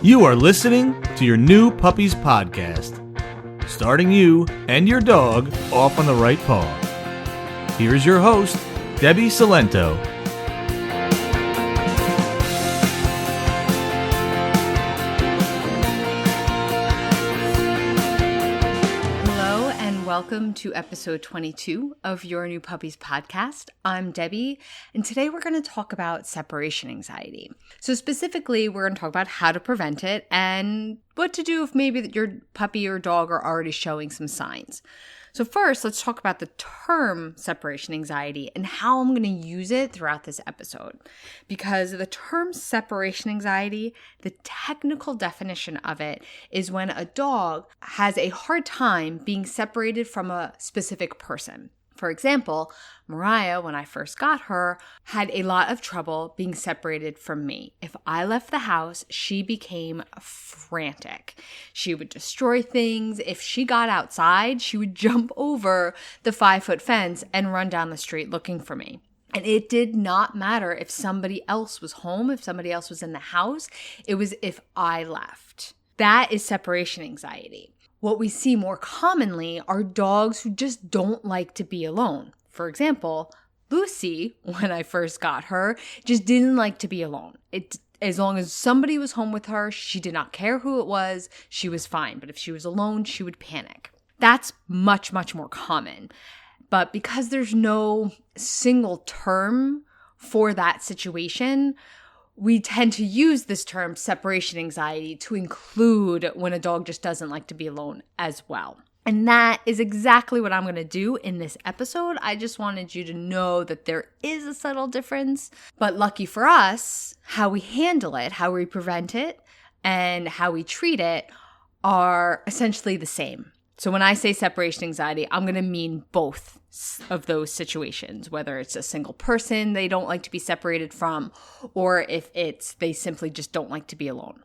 You are listening to your New Puppies Podcast, starting you and your dog off on the right paw. Here's your host, Debbie Salento. Hello and welcome to episode 22 of your New Puppies Podcast. I'm Debbie, and today we're going to talk about separation anxiety. So specifically, we're going to talk about how to prevent it and what to do if maybe your puppy or dog are already showing some signs. So first, let's talk about the term separation anxiety and how I'm going to use it throughout this episode. Because the term separation anxiety, the technical definition of it is when a dog has a hard time being separated from a specific person. For example, Mariah, when I first got her, had a lot of trouble being separated from me. If I left the house, she became frantic. She would destroy things. If she got outside, she would jump over the 5-foot fence and run down the street looking for me. And it did not matter if somebody else was home, if somebody else was in the house. It was if I left. That is separation anxiety. What we see more commonly are dogs who just don't like to be alone. For example, Lucy, when I first got her, just didn't like to be alone. As long as somebody was home with her, she did not care who it was, she was fine. But if she was alone, she would panic. That's much, much more common. But because there's no single term for that situation, we tend to use this term separation anxiety to include when a dog just doesn't like to be alone as well. And that is exactly what I'm going to do in this episode. I just wanted you to know that there is a subtle difference, but lucky for us, how we handle it, how we prevent it, and how we treat it are essentially the same. So when I say separation anxiety, I'm going to mean both of those situations, whether it's a single person they don't like to be separated from, or if it's they simply just don't like to be alone.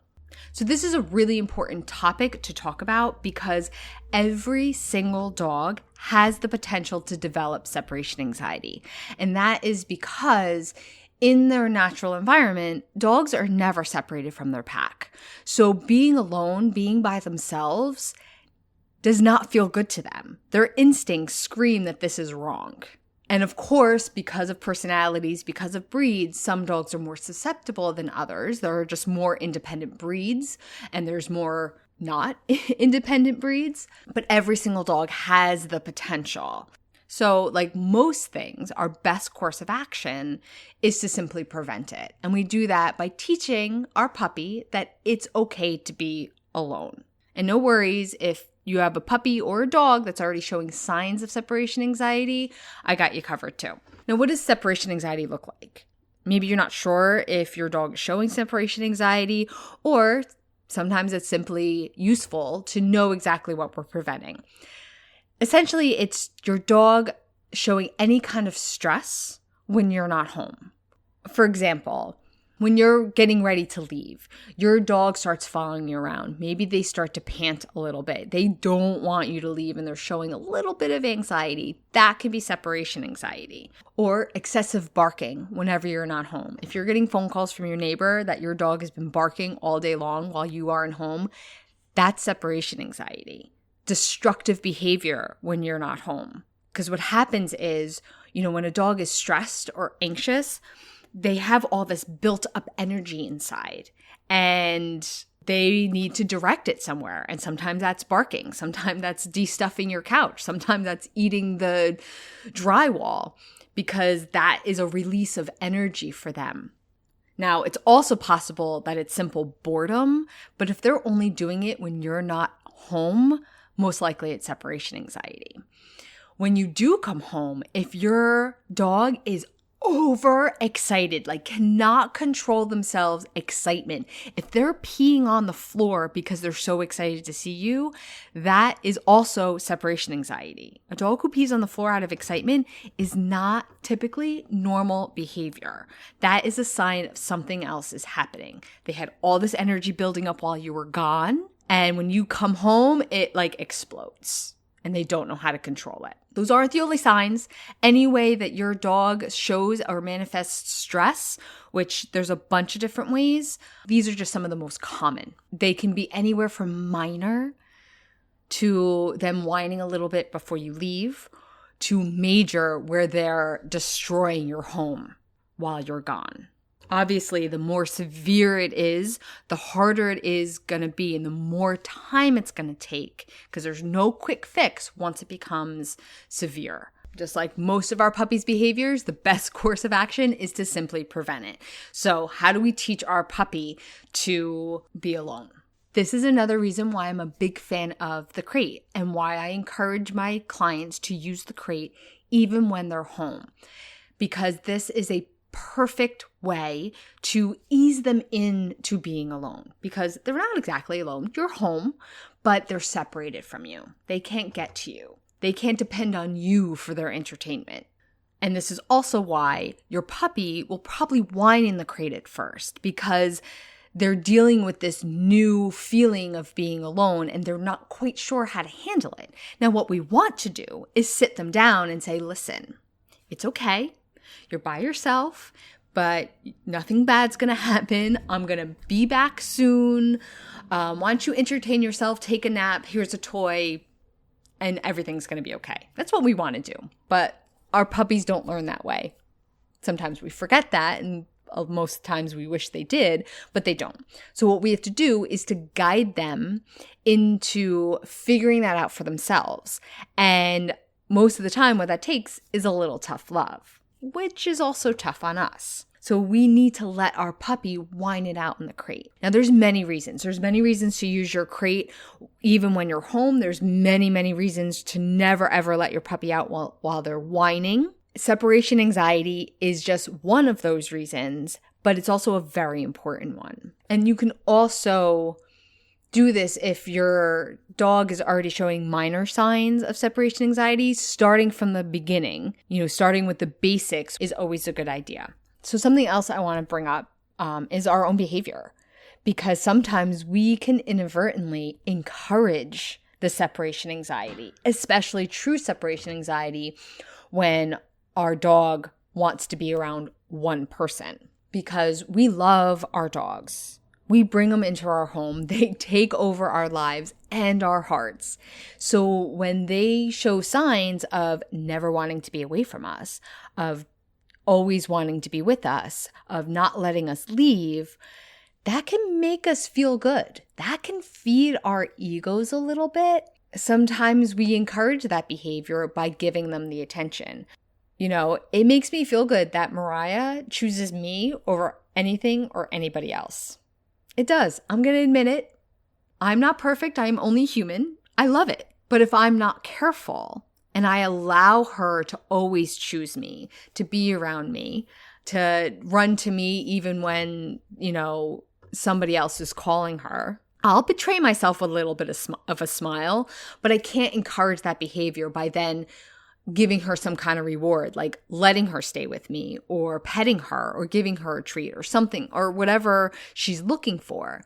So this is a really important topic to talk about because every single dog has the potential to develop separation anxiety. And that is because in their natural environment, dogs are never separated from their pack. So being alone, being by themselves, does not feel good to them. Their instincts scream that this is wrong. And of course, because of personalities, because of breeds, some dogs are more susceptible than others. There are just more independent breeds, and there's more not independent breeds. But every single dog has the potential. So like most things, our best course of action is to simply prevent it. And we do that by teaching our puppy that it's okay to be alone. And no worries if you have a puppy or a dog that's already showing signs of separation anxiety, I got you covered too. Now, what does separation anxiety look like? Maybe you're not sure if your dog is showing separation anxiety, or sometimes it's simply useful to know exactly what we're preventing. Essentially, it's your dog showing any kind of stress when you're not home. For example, when you're getting ready to leave, your dog starts following you around. Maybe they start to pant a little bit. They don't want you to leave and they're showing a little bit of anxiety. That can be separation anxiety. Or excessive barking whenever you're not home. If you're getting phone calls from your neighbor that your dog has been barking all day long while you aren't home, that's separation anxiety. Destructive behavior when you're not home. Because what happens is, when a dog is stressed or anxious, they have all this built up energy inside and they need to direct it somewhere. And sometimes that's barking. Sometimes that's de-stuffing your couch. Sometimes that's eating the drywall because that is a release of energy for them. Now, it's also possible that it's simple boredom, but if they're only doing it when you're not home, most likely it's separation anxiety. When you do come home, if your dog is overexcited, like cannot control themselves excitement. If they're peeing on the floor because they're so excited to see you, that is also separation anxiety. A dog who pees on the floor out of excitement is not typically normal behavior. That is a sign of something else is happening. They had all this energy building up while you were gone, and when you come home, it like explodes. and they don't know how to control it. Those aren't the only signs. Any way that your dog shows or manifests stress, which there's a bunch of different ways, these are just some of the most common. They can be anywhere from minor to them whining a little bit before you leave to major where they're destroying your home while you're gone. Obviously, the more severe it is, the harder it is going to be and the more time it's going to take because there's no quick fix once it becomes severe. Just like most of our puppies' behaviors, the best course of action is to simply prevent it. So how do we teach our puppy to be alone? This is another reason why I'm a big fan of the crate and why I encourage my clients to use the crate even when they're home. Because this is a perfect way to ease them into being alone because they're not exactly alone. You're home, but they're separated from you. They can't get to you. They can't depend on you for their entertainment. And this is also why your puppy will probably whine in the crate at first because they're dealing with this new feeling of being alone and they're not quite sure how to handle it. Now, what we want to do is sit them down and say, listen, it's okay. You're by yourself, but nothing bad's going to happen. I'm going to be back soon. Why don't you entertain yourself, take a nap, here's a toy, and everything's going to be okay. That's what we want to do. But our puppies don't learn that way. Sometimes we forget that, and most times we wish they did, but they don't. So what we have to do is to guide them into figuring that out for themselves. And most of the time, what that takes is a little tough love, which is also tough on us. So we need to let our puppy whine it out in the crate. Now, there's many reasons. There's many reasons to use your crate even when you're home. There's many, many reasons to never, ever let your puppy out while they're whining. Separation anxiety is just one of those reasons, but it's also a very important one. And you can also do this if your dog is already showing minor signs of separation anxiety. Starting from the beginning, starting with the basics is always a good idea. So something else I want to bring up is our own behavior, because sometimes we can inadvertently encourage the separation anxiety, especially true separation anxiety when our dog wants to be around one person, because we love our dogs. We bring them into our home. They take over our lives and our hearts. So when they show signs of never wanting to be away from us, of always wanting to be with us, of not letting us leave, that can make us feel good. That can feed our egos a little bit. Sometimes we encourage that behavior by giving them the attention. It makes me feel good that Mariah chooses me over anything or anybody else. It does. I'm going to admit it. I'm not perfect. I am only human. I love it. But if I'm not careful and I allow her to always choose me, to be around me, to run to me even when, somebody else is calling her, I'll betray myself with a little bit of a smile, but I can't encourage that behavior by then giving her some kind of reward, like letting her stay with me or petting her or giving her a treat or something or whatever she's looking for.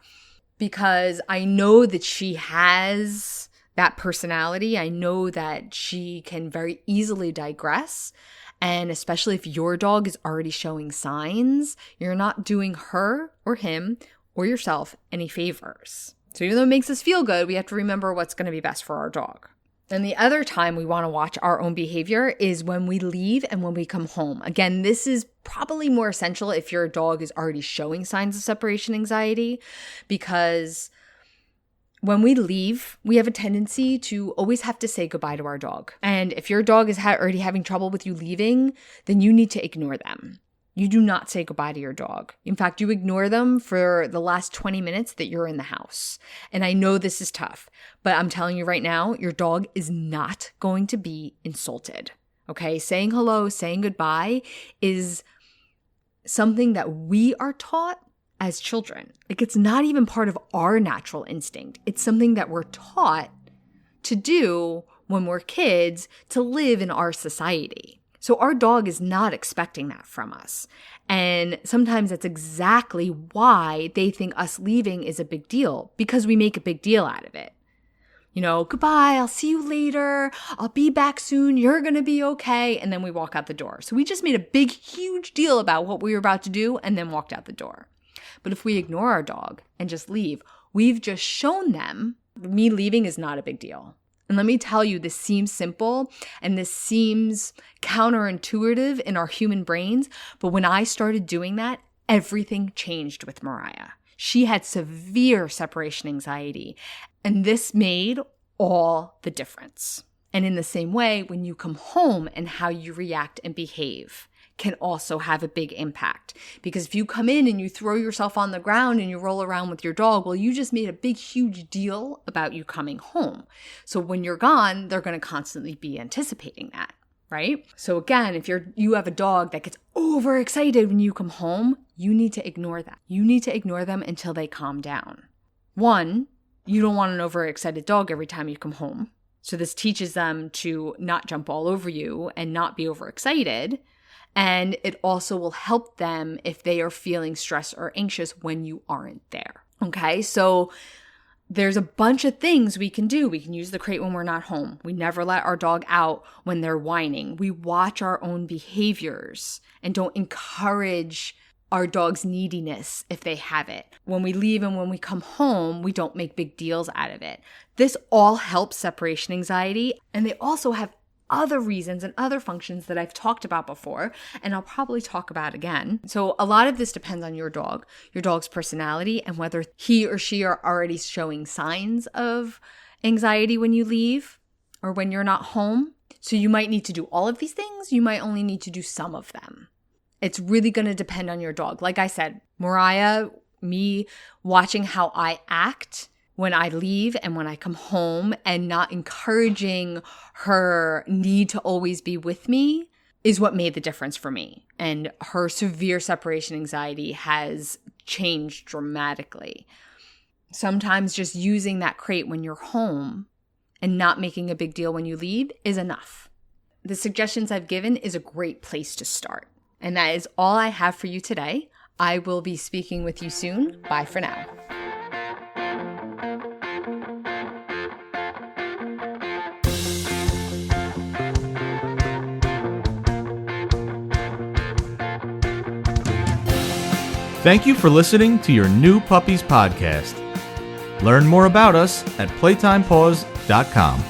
Because I know that she has that personality. I know that she can very easily digress. And especially if your dog is already showing signs, you're not doing her or him or yourself any favors. So even though it makes us feel good, we have to remember what's going to be best for our dog. And the other time we want to watch our own behavior is when we leave and when we come home. Again, this is probably more essential if your dog is already showing signs of separation anxiety, because when we leave, we have a tendency to always have to say goodbye to our dog. And if your dog is already having trouble with you leaving, then you need to ignore them. You do not say goodbye to your dog. In fact, you ignore them for the last 20 minutes that you're in the house. And I know this is tough, but I'm telling you right now, your dog is not going to be insulted. Okay? Saying hello, saying goodbye is something that we are taught as children. Like, it's not even part of our natural instinct. It's something that we're taught to do when we're kids to live in our society. So our dog is not expecting that from us. And sometimes that's exactly why they think us leaving is a big deal, because we make a big deal out of it. Goodbye, I'll see you later. I'll be back soon. You're going to be okay. And then we walk out the door. So we just made a big, huge deal about what we were about to do and then walked out the door. But if we ignore our dog and just leave, we've just shown them me leaving is not a big deal. And let me tell you, this seems simple and this seems counterintuitive in our human brains. But when I started doing that, everything changed with Mariah. She had severe separation anxiety, and this made all the difference. And in the same way, when you come home and how you react and behave can also have a big impact. Because if you come in and you throw yourself on the ground and you roll around with your dog, well, you just made a big, huge deal about you coming home. So when you're gone, they're going to constantly be anticipating that, right? So again, if you have a dog that gets overexcited when you come home, you need to ignore that. You need to ignore them until they calm down. One, you don't want an overexcited dog every time you come home. So this teaches them to not jump all over you and not be overexcited. And it also will help them if they are feeling stressed or anxious when you aren't there. Okay, so there's a bunch of things we can do. We can use the crate when we're not home. We never let our dog out when they're whining. We watch our own behaviors and don't encourage our dog's neediness if they have it. When we leave and when we come home, we don't make big deals out of it. This all helps separation anxiety, and they also have other reasons and other functions that I've talked about before, and I'll probably talk about again. So a lot of this depends on your dog's personality, and whether he or she are already showing signs of anxiety when you leave or when you're not home. So you might need to do all of these things. You might only need to do some of them. It's really going to depend on your dog. Like I said, Mariah, me watching how I act when I leave and when I come home and not encouraging her need to always be with me is what made the difference for me. And her severe separation anxiety has changed dramatically. Sometimes just using that crate when you're home and not making a big deal when you leave is enough. The suggestions I've given is a great place to start. And that is all I have for you today. I will be speaking with you soon. Bye for now. Thank you for listening to your New Puppies podcast. Learn more about us at playtimepaws.com.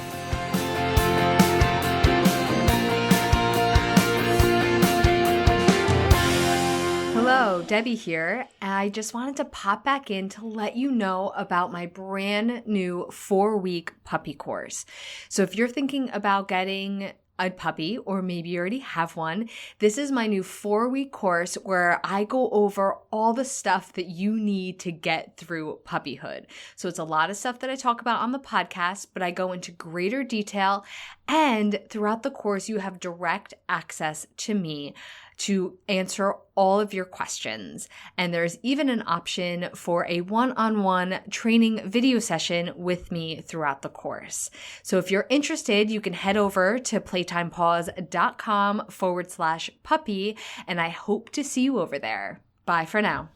Hello, Debbie here. I just wanted to pop back in to let you know about my brand new 4-week puppy course. So if you're thinking about getting a puppy, or maybe you already have one, this is my new 4-week course where I go over all the stuff that you need to get through puppyhood. So it's a lot of stuff that I talk about on the podcast, but I go into greater detail, and throughout the course, you have direct access to me to answer all of your questions. And there's even an option for a one-on-one training video session with me throughout the course. So if you're interested, you can head over to playtimepaws.com/puppy, and I hope to see you over there. Bye for now.